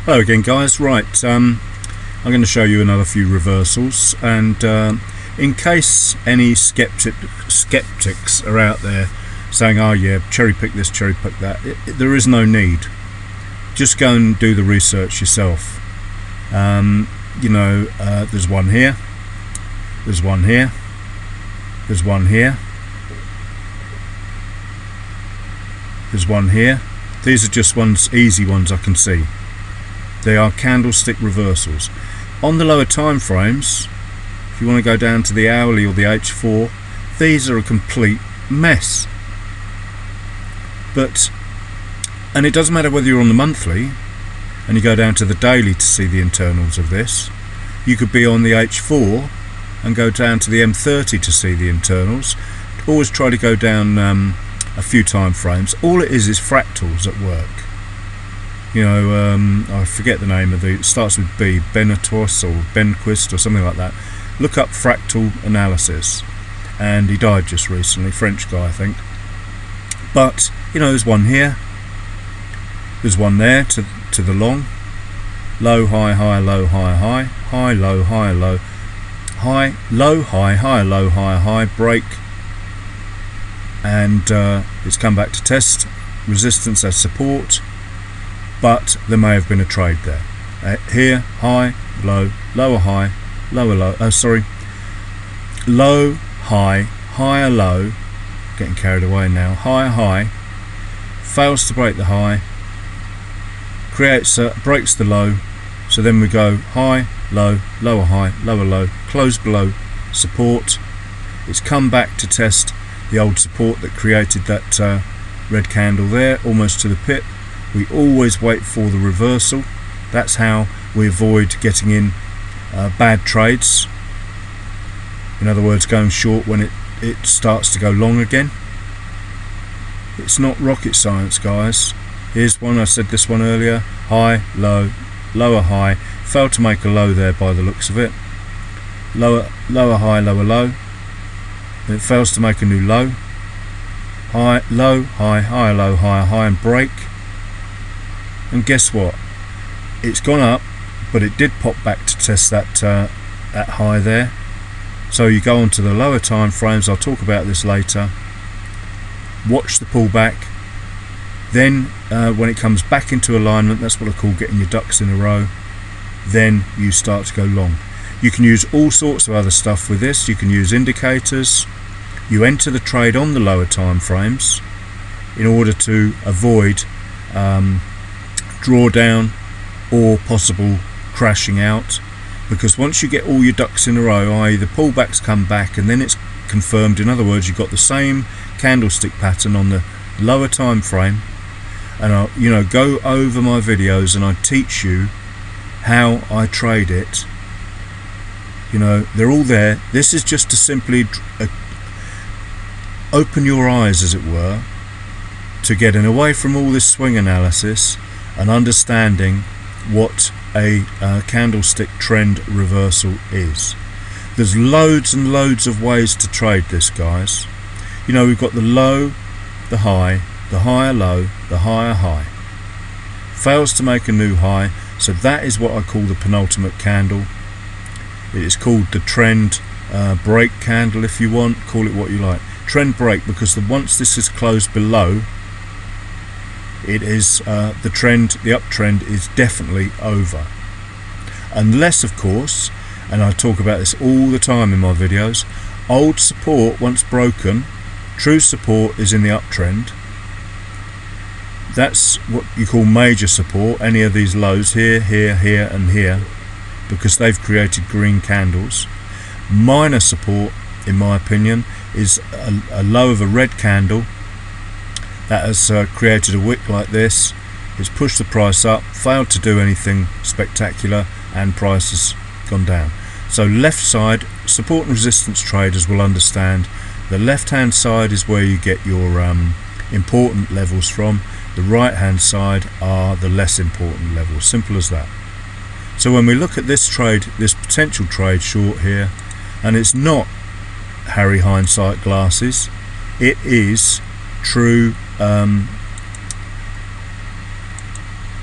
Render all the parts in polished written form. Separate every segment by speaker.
Speaker 1: Hello again, guys. Right, I'm going to show you another few reversals, and in case any skeptics are out there saying, oh yeah, cherry pick this, cherry pick that, there is no need. Just go and do the research yourself. There's one here, there's one here, there's one here, there's one here. These are just easy ones I can see. They are candlestick reversals. On the lower time frames, if you want to go down to the hourly or the H4, these are a complete mess. And it doesn't matter whether you're on the monthly and you go down to the daily to see the internals of this. You could be on the H4 and go down to the M30 to see the internals. Always try to go down a few time frames. All it is fractals at work. I forget the name of it starts with B, Benetos or Benquist or something like that. Look up fractal analysis, and he died just recently, French guy I think. But there's one here, there's one there to the long, low, high, high, low, high, high, high, low, high, low, high, low, high, high, low, high, high, break, and it's come back to test resistance as support. But there may have been a trade there. Here, high, low, lower high, lower low, low, high, higher low, getting carried away now, higher high, fails to break the high, breaks the low, so then we go high, low, lower high, lower low, close below support. It's come back to test the old support that created that red candle there, almost to the pip. We always wait for the reversal. That's how we avoid getting in bad trades. In other words, going short when it starts to go long again. It's not rocket science, guys. Here's one, I said this one earlier. High, low, lower high. Failed to make a low there by the looks of it. Lower high, lower low. It fails to make a new low. High, low, high, higher low, higher high, and break. And guess what? It's gone up, but it did pop back to test that high there. So you go on to the lower time frames. I'll talk about this later. Watch the pullback. Then when it comes back into alignment, that's what I call getting your ducks in a row. Then you start to go long. You can use all sorts of other stuff with this. You can use indicators. You enter the trade on the lower time frames in order to avoid drawdown or possible crashing out, because once you get all your ducks in a row, i.e. the pullbacks come back and then it's confirmed, in other words you've got the same candlestick pattern on the lower time frame, and I'll go over my videos and I teach you how I trade it. They're all there. This is just to simply open your eyes, as it were, to getting away from all this swing analysis and understanding what a candlestick trend reversal is. There's loads and loads of ways to trade this, guys. We've got the low, the higher low, the higher high. Fails to make a new high, so that is what I call the penultimate candle. It is called the trend break candle, if you want, call it what you like. Trend break, because once this is closed below, it is the uptrend is definitely over. Unless, of course, and I talk about this all the time in my videos, old support once broken, true support is in the uptrend. That's what you call major support, any of these lows here, here, here and here, because they've created green candles. Minor support, in my opinion, is a low of a red candle that has created a wick like this. It's pushed the price up, failed to do anything spectacular, and price has gone down. So left side, support and resistance traders will understand. The left hand side is where you get your important levels from. The right hand side are the less important levels. Simple as that. So when we look at this trade, this potential trade short here, and it's not Harry hindsight glasses, it is true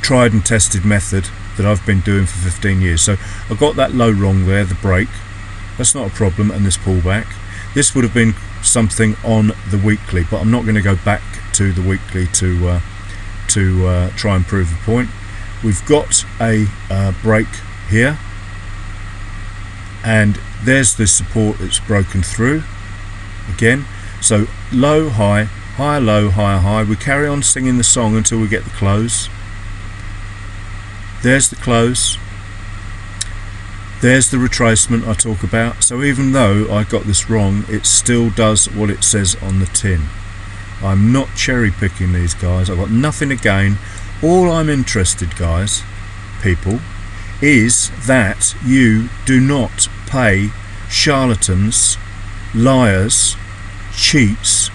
Speaker 1: tried and tested method that I've been doing for 15 years. So I got that low wrong there, the break. That's not a problem, and this pullback. This would have been something on the weekly, but I'm not going to go back to the weekly to try and prove the point. We've got a break here, and there's the support that's broken through again. So low, high, higher, low, higher, high. We carry on singing the song until we get the close. There's the close. There's the retracement I talk about. So even though I got this wrong, it still does what it says on the tin. I'm not cherry picking these guys. I've got nothing to gain. All I'm interested, guys, people, is that you do not pay charlatans, liars, cheats,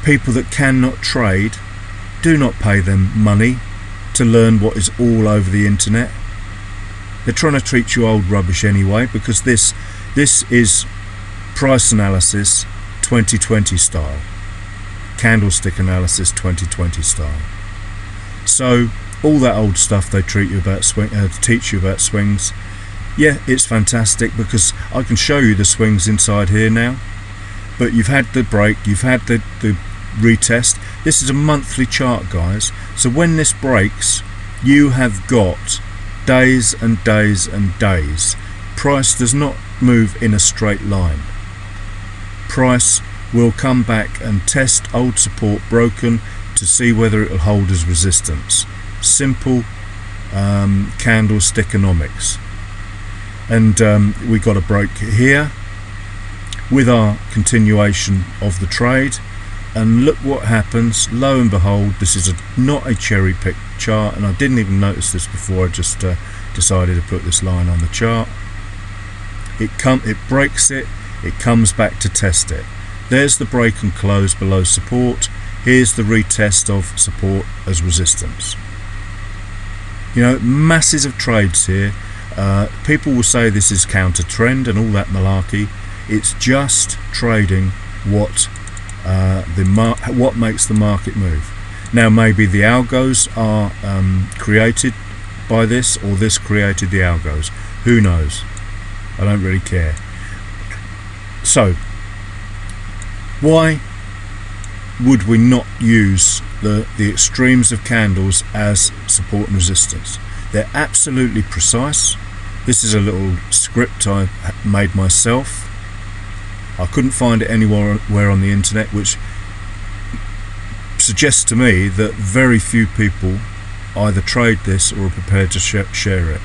Speaker 1: people that cannot trade. Do not pay them money to learn what is all over the internet. They're trying to treat you old rubbish anyway, because this is price analysis 2020 style, candlestick analysis 2020 style. So all that old stuff they teach you about swings, yeah, it's fantastic because I can show you the swings inside here now. But you've had the break, you've had the retest. This is a monthly chart, guys. So when this breaks, you have got days and days and days. Price does not move in a straight line. Price will come back and test old support broken to see whether it will hold as resistance. Simple candlestick economics. And we got a break here with our continuation of the trade, and look what happens. Lo and behold, this is not a cherry pick chart, and I didn't even notice this before. I just decided to put this line on the chart. It breaks it, it comes back to test it. There's the break and close below support. Here's the retest of support as resistance. You know, masses of trades here. People will say this is counter trend and all that malarkey. It's just trading what makes the market move. Now maybe the algos are created by this, or this created the algos. Who knows? I don't really care. So why would we not use the extremes of candles as support and resistance? They're absolutely precise. This is a little script I made myself. I couldn't find it anywhere on the internet, which suggests to me that very few people either trade this or are prepared to share it.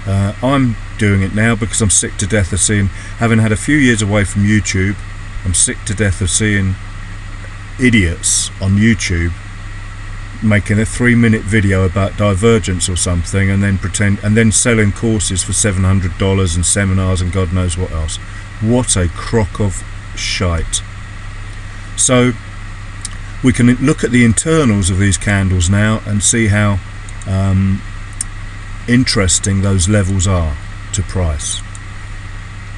Speaker 1: I'm doing it now because I'm sick to death of having had a few years away from YouTube, I'm sick to death of seeing idiots on YouTube making a 3-minute video about divergence or something, and then selling courses for $700 and seminars and God knows what else. What a crock of shite. So we can look at the internals of these candles now and see how interesting those levels are to price.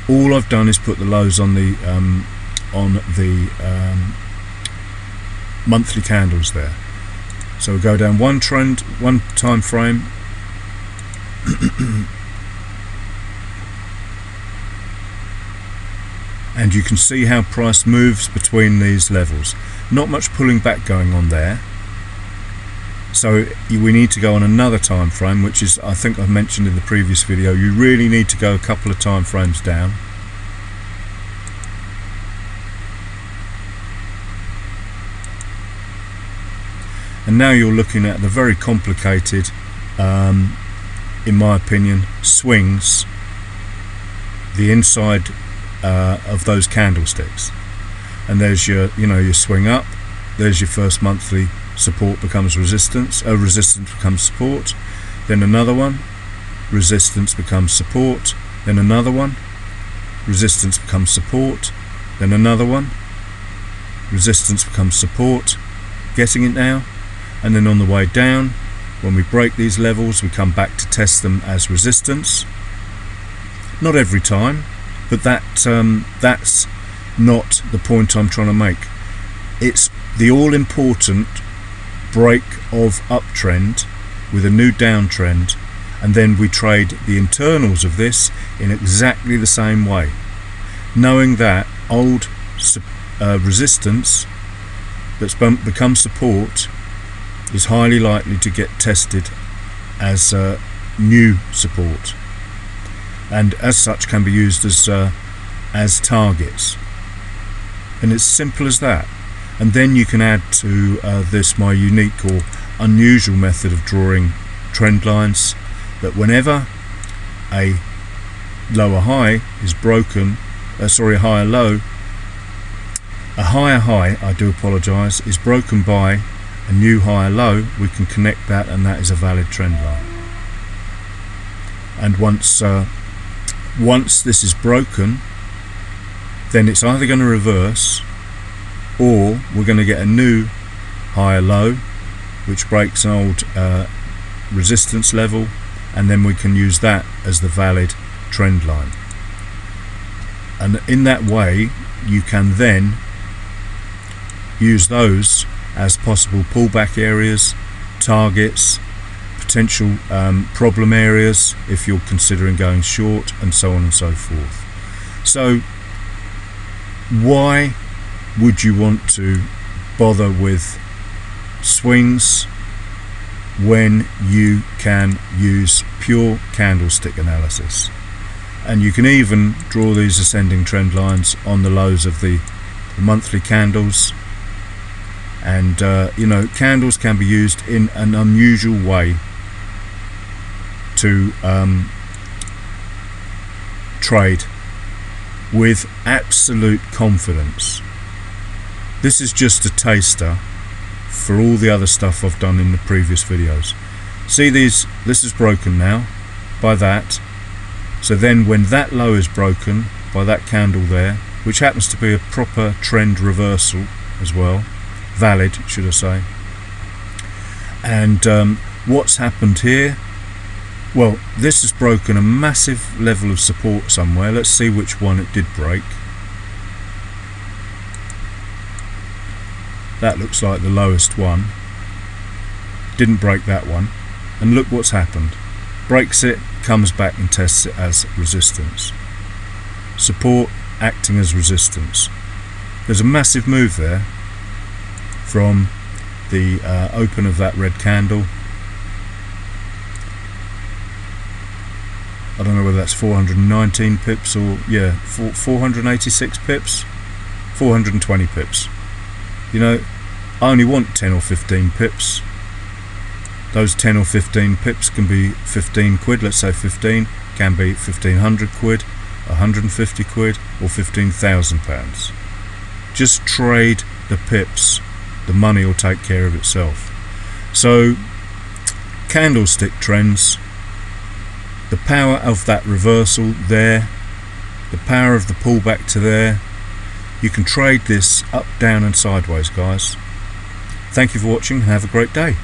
Speaker 1: All I've done is put the lows on the monthly candles there. So we go down one trend, one time frame, and you can see how price moves between these levels. Not much pulling back going on there. So we need to go on another time frame, which is, I think I've mentioned in the previous video, you really need to go a couple of time frames down. And now you're looking at the very complicated, in my opinion, swings, the inside of those candlesticks. And there's your swing up. There's your first monthly support becomes resistance. Resistance becomes support. Then another one. Resistance becomes support. Then another one. Resistance becomes support. Then another one. Resistance becomes support. Getting it now? And then on the way down, when we break these levels, we come back to test them as resistance. Not every time, but that's not the point I'm trying to make. It's the all-important break of uptrend with a new downtrend, and then we trade the internals of this in exactly the same way, knowing that old resistance that's become support is highly likely to get tested as new support, and as such can be used as targets. And it's simple as that. And then you can add to this my unique or unusual method of drawing trend lines, that whenever a lower high is broken, a higher low, a higher high, I do apologise, is broken by a new higher low, we can connect that, and that is a valid trend line. And once this is broken, then it's either going to reverse, or we're going to get a new higher low which breaks an old resistance level, and then we can use that as the valid trend line. And in that way you can then use those as possible pullback areas, targets, potential problem areas if you're considering going short, and so on and so forth. So why would you want to bother with swings when you can use pure candlestick analysis? And you can even draw these ascending trend lines on the lows of the monthly candles. And candles can be used in an unusual way to trade with absolute confidence. This is just a taster for all the other stuff I've done in the previous videos. See these, this is broken now by that. So then when that low is broken by that candle there, which happens to be a proper trend reversal as well, valid should I say, and what's happened here? Well, this has broken a massive level of support somewhere. Let's see which one it did break. That looks like the lowest one. Didn't break that one. And look what's happened. Breaks it, comes back and tests it as resistance. Support acting as resistance. There's a massive move there from the open of that red candle. I don't know whether that's 419 pips or 486 pips, 420 pips. You know, I only want 10 or 15 pips. Those 10 or 15 pips can be 15 quid, let's say 15, can be 1500 quid, 150 quid, or 15,000 pounds. Just trade the pips, the money will take care of itself. So, candlestick trends, the power of that reversal there, the power of the pullback to there, you can trade this up, down and sideways, guys. Thank you for watching and have a great day.